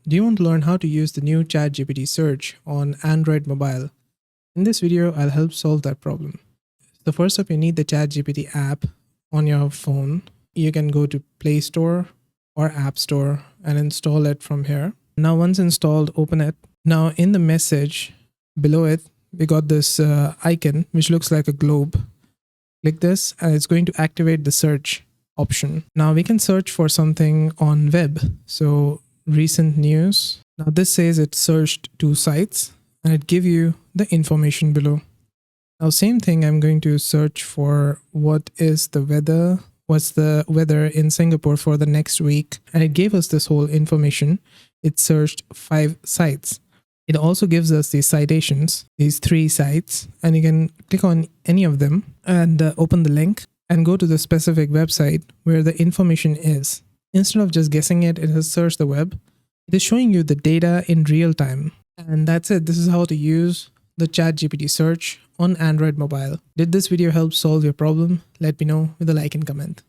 Do you want to learn how to use the new ChatGPT search on Android mobile? In this video, I'll help solve that problem. So first up, you need the ChatGPT app on your phone. You can go to Play Store or App Store and install it from here. Now, once installed, open it. Now, in the message below it, we got this icon which looks like a globe. Click this and it's going to activate the search option. Now we can search for something on web. So recent news. Now this says it searched 2 sites and it give you the information below. Now same thing, I'm going to search for what's the weather in Singapore for the next week, and it gave us this whole information. It searched 5 sites. It also gives us the citations, these 3 sites, and you can click on any of them and open the link and go to the specific website where the information is. Instead of just guessing it, it has searched the web. It is showing you the data in real time. And that's it. This is how to use the ChatGPT search on Android mobile. Did this video help solve your problem? Let me know with a like and comment.